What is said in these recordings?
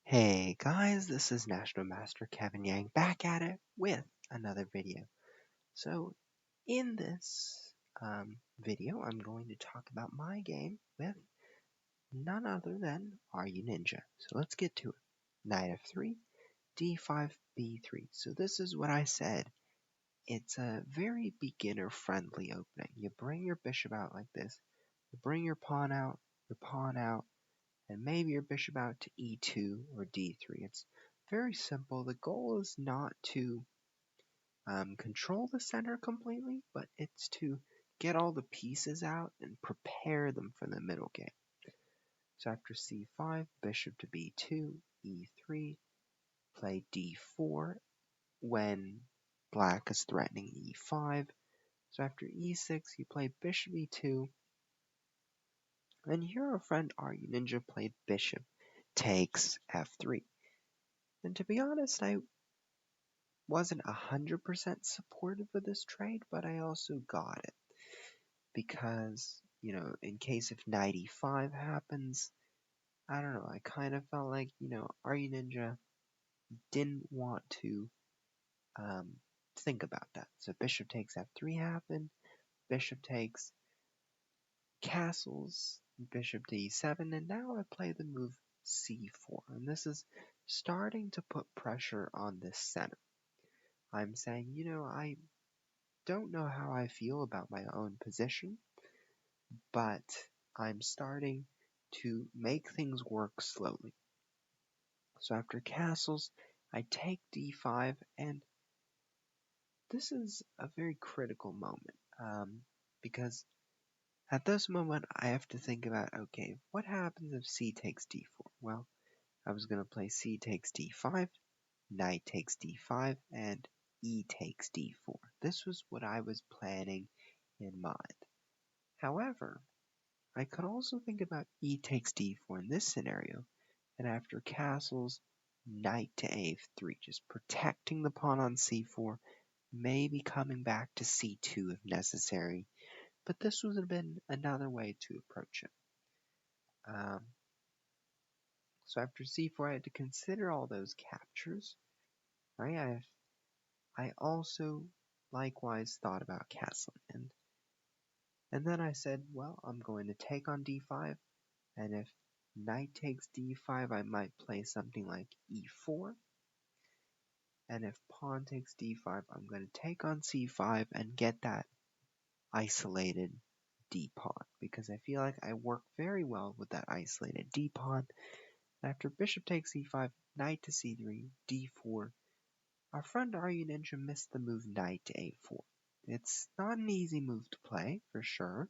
Hey guys, this is National Master Kevin Yang back at it with another video. So, in this video, I'm going to talk about my game with none other than Runinja. So, let's get to it. Knight f3, d5, b3. So, this is what I said. It's a very beginner friendly opening. You bring your bishop out like this, you bring your pawn out, and maybe your bishop out to e2 or d3. It's very simple. The goal is not to control the center completely, but it's to get all the pieces out and prepare them for the middle game. So after c5, bishop to b2, e3, play d4 when black is threatening e5. So after e6, you play bishop e2, and here our friend Runinja played bishop takes f3. And to be honest, I wasn't 100% supportive of this trade, but I also got it. Because, in case if knight e5 happens, I don't know, I kind of felt like, Runinja didn't want to think about that. So bishop takes f3 happened, bishop takes castles, bishop to e7, and now I play the move c4. And this is starting to put pressure on this center. I'm saying, I don't know how I feel about my own position, but I'm starting to make things work slowly. So after castles, I take d5, and this is a very critical moment because at this moment I have to think about, okay, what happens if c takes d4? Well, I was going to play c takes d5, knight takes d5, and e takes d4. This was what I was planning in mind. However, I could also think about e takes d4 in this scenario, and after castles, knight to a3, just protecting the pawn on c4, maybe coming back to c2 if necessary, but this would have been another way to approach it. So after c4, I had to consider all those captures. Right? I also likewise thought about castling, and then I said, well, I'm going to take on d5, and if knight takes d5, I might play something like e4, and if pawn takes d5, I'm going to take on c5 and get that isolated d-pawn, because I feel like I work very well with that isolated d-pawn. After bishop takes e5, knight to c3, d4, our friend Runinja missed the move knight to a4. It's not an easy move to play, for sure,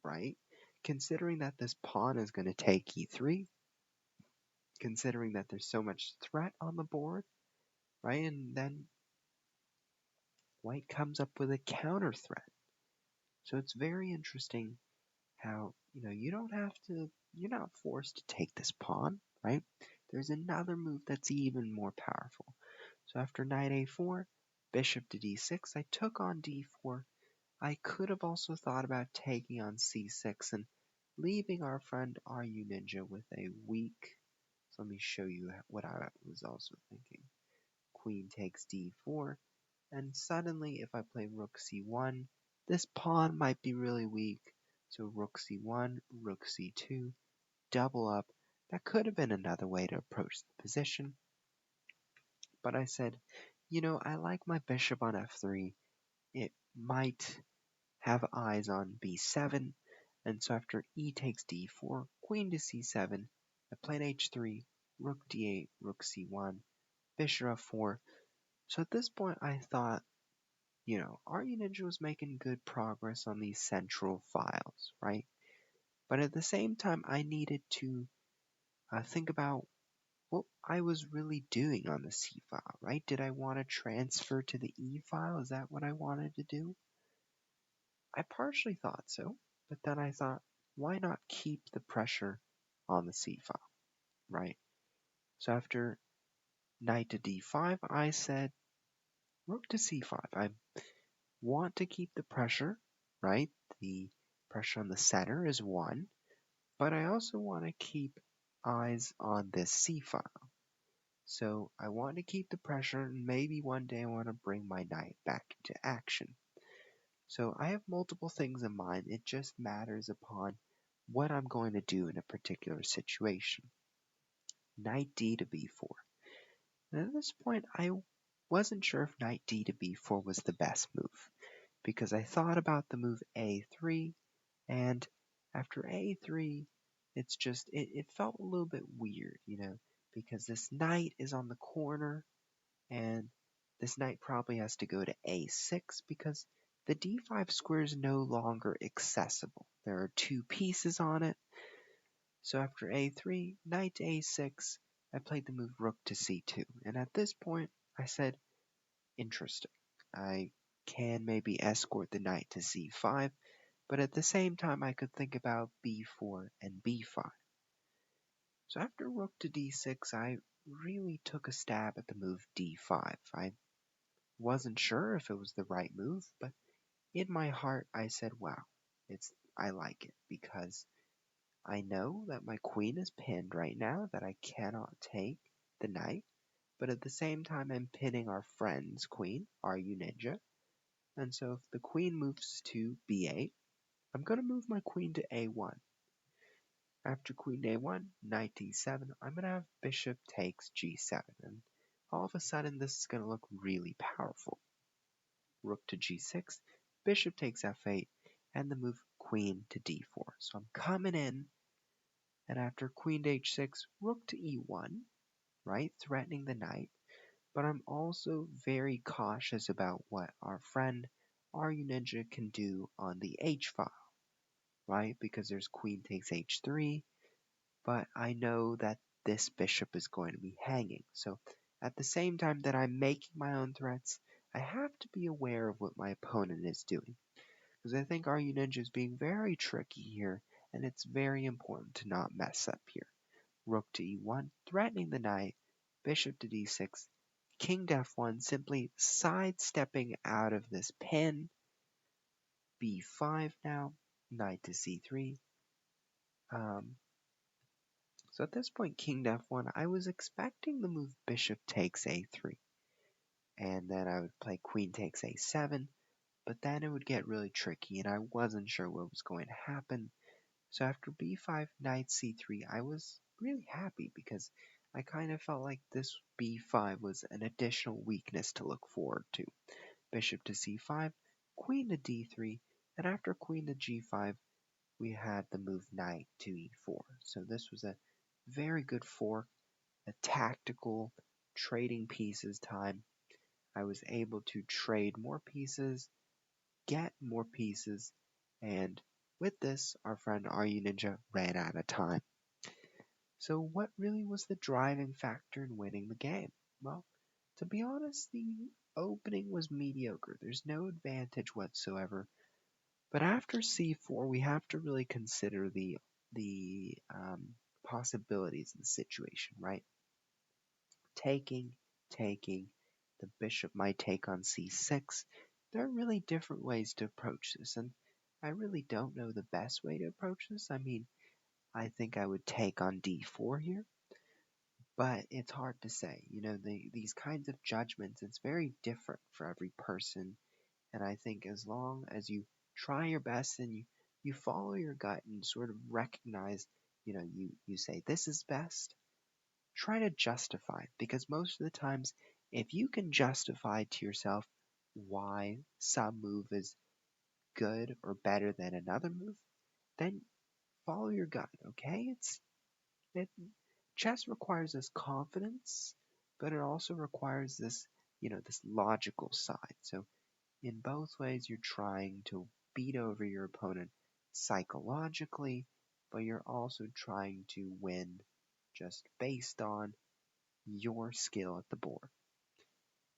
right? Considering that this pawn is going to take e3, considering that there's so much threat on the board, right? And then white comes up with a counter threat. So it's very interesting how, you're not forced to take this pawn, right? There's another move that's even more powerful. So after knight a4, bishop to d6, I took on d4. I could have also thought about taking on c6 and leaving our friend Runinja with a weak. So let me show you what I was also thinking. Queen takes d4, and suddenly if I play rook c1, this pawn might be really weak. So rook c1, rook c2, double up. That could have been another way to approach the position. But I said, I like my bishop on f3. It might have eyes on b7, and so after e takes d4, queen to c7, I played h3, rook d8, rook c1, bishop f4. So at this point I thought, Runinja was making good progress on these central files, right? But at the same time, I needed to think about what I was really doing on the C file, right? Did I want to transfer to the E file? Is that what I wanted to do? I partially thought so, but then I thought, why not keep the pressure on the C file, right? So after knight to D5, I said rook to C5. I want to keep the pressure, right? The pressure on the center is 1, but I also want to keep eyes on this C file. So I want to keep the pressure, and maybe one day I want to bring my knight back into action. So I have multiple things in mind. It just matters upon what I'm going to do in a particular situation. Knight d to b4. And at this point, I wasn't sure if knight d to b4 was the best move, because I thought about the move a3, and after a3, it felt a little bit weird, because this knight is on the corner, and this knight probably has to go to a6 because the d5 square is no longer accessible. There are two pieces on it. So after a3, knight to a6, I played the move rook to c2. And at this point, I said, interesting. I can maybe escort the knight to c5, but at the same time, I could think about b4 and b5. So after rook to d6, I really took a stab at the move d5. I wasn't sure if it was the right move, but in my heart, I said, wow, I like it because I know that my queen is pinned right now, that I cannot take the knight, but at the same time, I'm pinning our friend's queen, our Runinja. And so if the queen moves to b8, I'm going to move my queen to a1. After queen a1, knight d7, I'm going to have bishop takes g7. And all of a sudden, this is going to look really powerful. Rook to g6, bishop takes f8, and the move queen to d4. So I'm coming in, and after queen to h6, rook to e1, right, threatening the knight. But I'm also very cautious about what our friend Runinja can do on the h file, right, because there's queen takes h3, but I know that this bishop is going to be hanging. So at the same time that I'm making my own threats, I have to be aware of what my opponent is doing. Because I think Runinja is being very tricky here, and it's very important to not mess up here. Rook to e1, threatening the knight, bishop to d6, king to f1, simply sidestepping out of this pin, b5 now, knight to c3. So at this point, king to f1, I was expecting the move bishop takes a3, and then I would play queen takes a7, but then it would get really tricky, and I wasn't sure what was going to happen. So after b5, knight c3, I was really happy because I kind of felt like this b5 was an additional weakness to look forward to. Bishop to c5, queen to d3, and after queen to g5, we had the move knight to e4. So this was a very good fork, a tactical trading pieces time. I was able to trade more pieces, get more pieces, and with this, our friend Runinja ran out of time. So what really was the driving factor in winning the game? Well, to be honest, the opening was mediocre. There's no advantage whatsoever. But after c4, we have to really consider the possibilities of the situation, right? Taking, the bishop might take on c6. There are really different ways to approach this, and I really don't know the best way to approach this. I mean, I think I would take on d4 here, but it's hard to say. These kinds of judgments, it's very different for every person, and I think as long as you try your best and you follow your gut and sort of recognize, you say, this is best, try to justify it, because most of the times, if you can justify to yourself why some move is good or better than another move, then follow your gut, okay? It, chess requires this confidence, but it also requires this logical side. So in both ways, you're trying to beat over your opponent psychologically, but you're also trying to win just based on your skill at the board.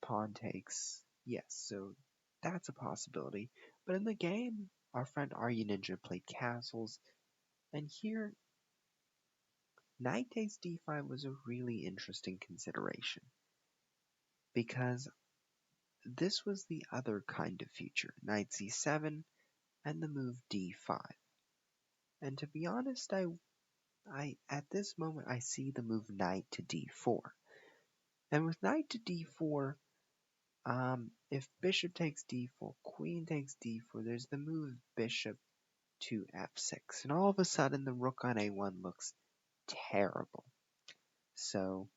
Pawn takes, yes, so that's a possibility. But in the game, our friend Runinja played castles, and here, knight takes d5 was a really interesting consideration, because this was the other kind of feature, knight c7 and the move d5. And to be honest, I at this moment I see the move knight to d4. And with knight to d4, if bishop takes d4, queen takes d4, there's the move bishop to f6. And all of a sudden the rook on a1 looks terrible. So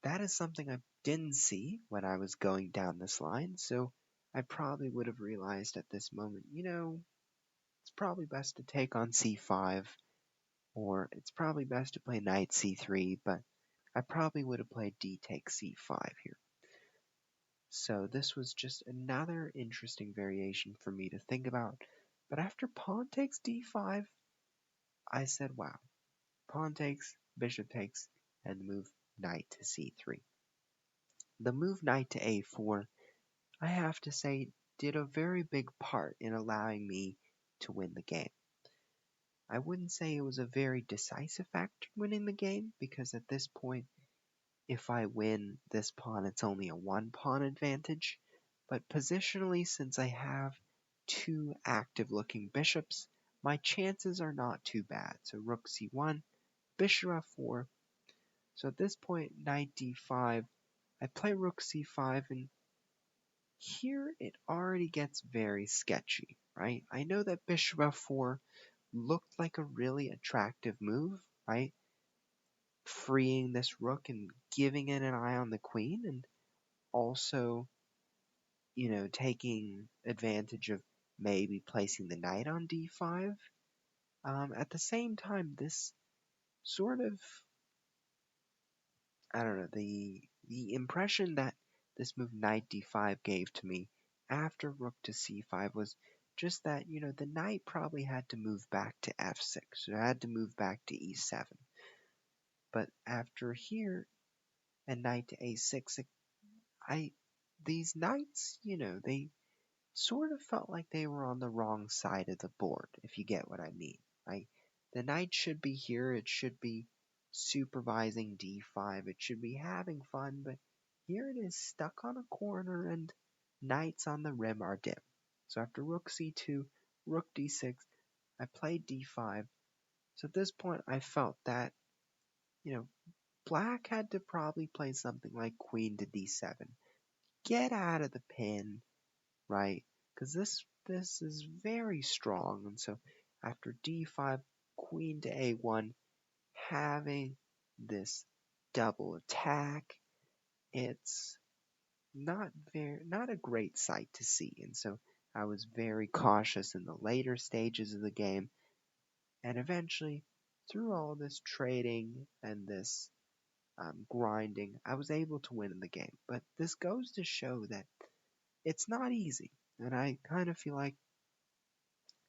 that is something I didn't see when I was going down this line. So I probably would have realized at this moment, it's probably best to take on c5, or it's probably best to play knight c3, but I probably would have played d takes c5 here. So this was just another interesting variation for me to think about. But after pawn takes d5, I said, wow, pawn takes, bishop takes, and the move knight to c3. The move knight to a4, I have to say, did a very big part in allowing me to win the game. I wouldn't say it was a very decisive factor in winning the game, because at this point, if I win this pawn, it's only a one pawn advantage. But positionally, since I have two active looking bishops, my chances are not too bad. So rook c1, bishop f4. So at this point, knight d5, I play rook c5, and here it already gets very sketchy, right? I know that bishop f4 looked like a really attractive move, right? Freeing this rook and giving it an eye on the queen, and also, taking advantage of maybe placing the knight on d5. At the same time, this sort of, I don't know, the impression that this move knight d5 gave to me after rook to c5 was just that, the knight probably had to move back to f6, so it had to move back to e7. But after here, and knight to a6, these knights, they sort of felt like they were on the wrong side of the board, if you get what I mean. Right? The knight should be here, it should be supervising d5, it should be having fun, but here it is stuck on a corner and knights on the rim are dim. So after rook c2, rook d6, I played d5. So at this point I felt that, black had to probably play something like queen to d7. Get out of the pin, right? Because this is very strong. And so after d5, queen to a1, having this double attack, it's not a great sight to see. And so I was very cautious in the later stages of the game, and eventually, through all this trading and this grinding, I was able to win in the game. But this goes to show that it's not easy. And I kind of feel like,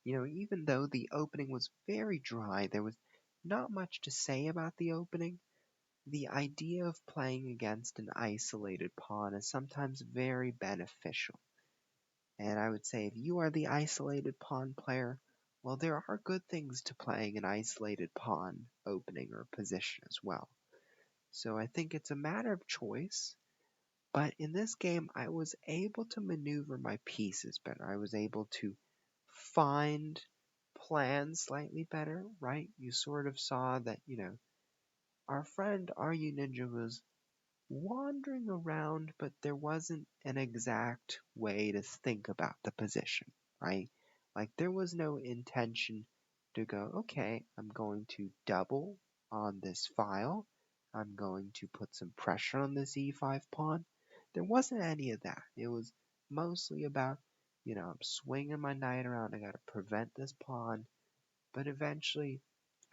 even though the opening was very dry, there was not much to say about the opening. The idea of playing against an isolated pawn is sometimes very beneficial. And I would say if you are the isolated pawn player, well, there are good things to playing an isolated pawn opening or position as well. So I think it's a matter of choice. But in this game, I was able to maneuver my pieces better. I was able to find plans slightly better, right? You sort of saw that, our friend Runinja was wandering around, but there wasn't an exact way to think about the position, right? Like there was no intention to go, okay, I'm going to double on this file. I'm going to put some pressure on this e5 pawn. There wasn't any of that. It was mostly about, I'm swinging my knight around. I got to prevent this pawn. But eventually,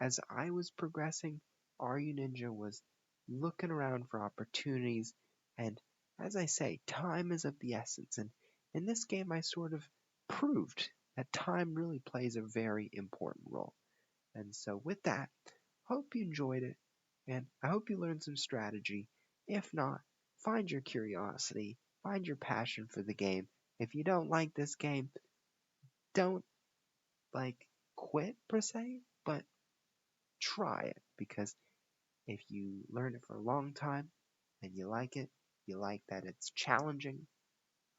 as I was progressing, Runinja was looking around for opportunities, and as I say, time is of the essence, and in this game I sort of proved that time really plays a very important role. And so with that, hope you enjoyed it, and I hope you learned some strategy. If not, find your curiosity, find your passion for the game. If you don't like this game, don't like quit per se, but try it, because if you learn it for a long time and you like that it's challenging.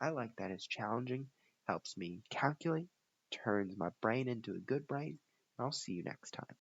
I like that it's challenging, helps me calculate, turns my brain into a good brain. I'll see you next time.